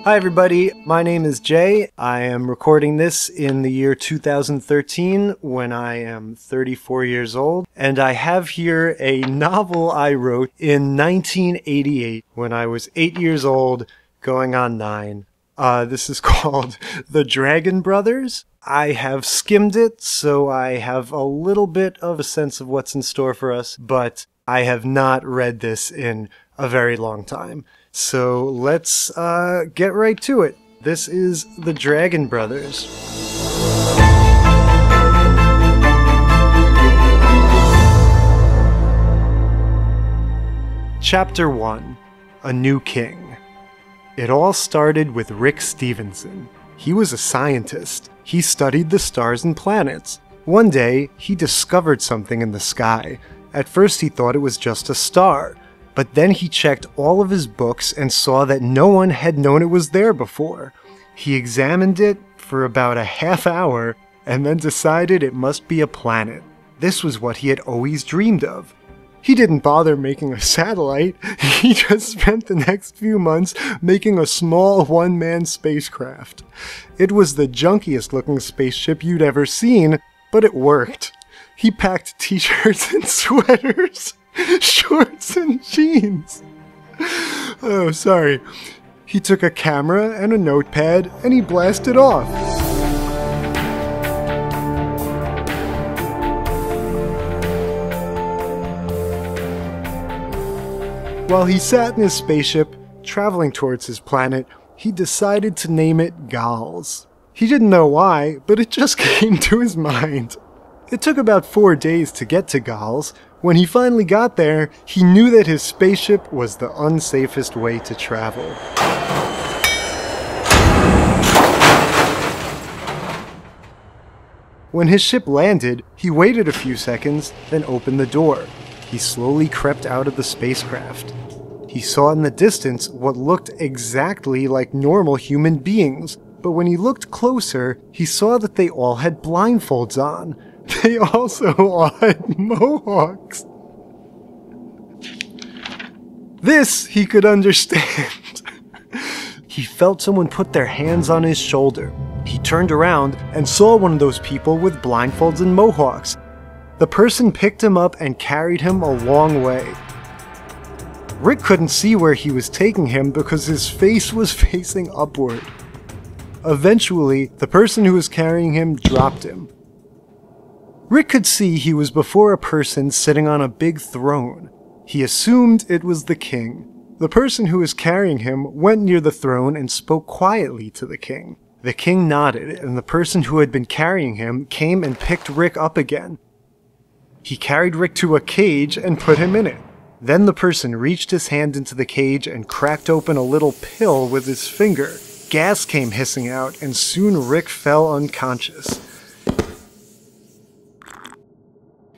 Hi everybody, my name is Jay. I am recording this in the year 2013 when I am 34 years old, and I have here a novel I wrote in 1988 when I was 8 years old, going on 9. This is called The Dragon Brothers. I have skimmed it, so I have a little bit of a sense of what's in store for us, but I have not read this in a very long time. So let's get right to it. This is The Dragon Brothers. Chapter 1. A New King. It all started with Rick Stevenson. He was a scientist. He studied the stars and planets. One day, he discovered something in the sky. At first he thought it was just a star. But then he checked all of his books and saw that no one had known it was there before. He examined it for about a half hour and then decided it must be a planet. This was what he had always dreamed of. He didn't bother making a satellite. He just spent the next few months making a small one-man spacecraft. It was the junkiest looking spaceship you'd ever seen, but it worked. He packed t-shirts and sweaters. Shorts and jeans. Oh, sorry. He took a camera and a notepad and he blasted off. While he sat in his spaceship, traveling towards his planet, he decided to name it Gals. He didn't know why, but it just came to his mind. It took about 4 days to get to Gals. When he finally got there, he knew that his spaceship was the unsafest way to travel. When his ship landed, he waited a few seconds, then opened the door. He slowly crept out of the spacecraft. He saw in the distance what looked exactly like normal human beings, but when he looked closer, he saw that they all had blindfolds on. They also all had mohawks. This he could understand. He felt someone put their hands on his shoulder. He turned around and saw one of those people with blindfolds and mohawks. The person picked him up and carried him a long way. Rick couldn't see where he was taking him because his face was facing upward. Eventually, the person who was carrying him dropped him. Rick could see he was before a person sitting on a big throne. He assumed it was the king. The person who was carrying him went near the throne and spoke quietly to the king. The king nodded, and the person who had been carrying him came and picked Rick up again. He carried Rick to a cage and put him in it. Then the person reached his hand into the cage and cracked open a little pill with his finger. Gas came hissing out, and soon Rick fell unconscious.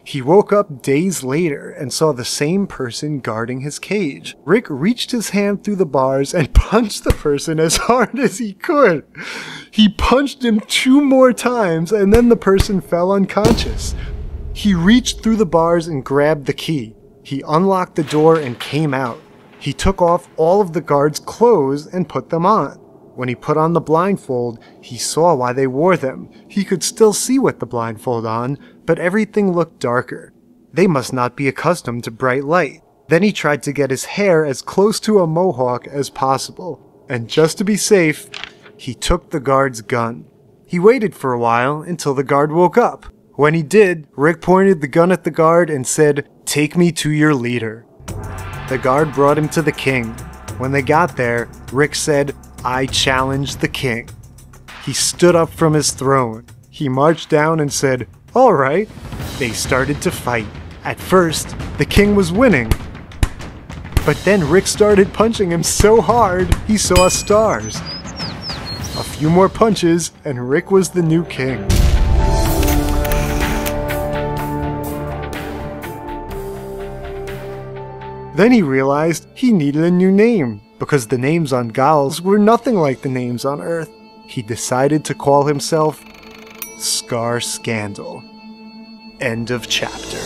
He woke up days later and saw the same person guarding his cage. Rick reached his hand through the bars and punched the person as hard as he could. He punched him 2 more times and then the person fell unconscious. He reached through the bars and grabbed the key. He unlocked the door and came out. He took off all of the guards' clothes and put them on. When he put on the blindfold, he saw why they wore them. He could still see with the blindfold on, but everything looked darker. They must not be accustomed to bright light. Then he tried to get his hair as close to a mohawk as possible. And just to be safe, he took the guard's gun. He waited for a while until the guard woke up. When he did, Rick pointed the gun at the guard and said, "Take me to your leader." The guard brought him to the king. When they got there, Rick said, "I challenge the king." He stood up from his throne. He marched down and said, "All right." They started to fight. At first, the king was winning. But then Rick started punching him so hard, he saw stars. A few more punches, and Rick was the new king. Then he realized he needed a new name, because the names on Gals were nothing like the names on Earth. He decided to call himself Scar Scandal. End of chapter.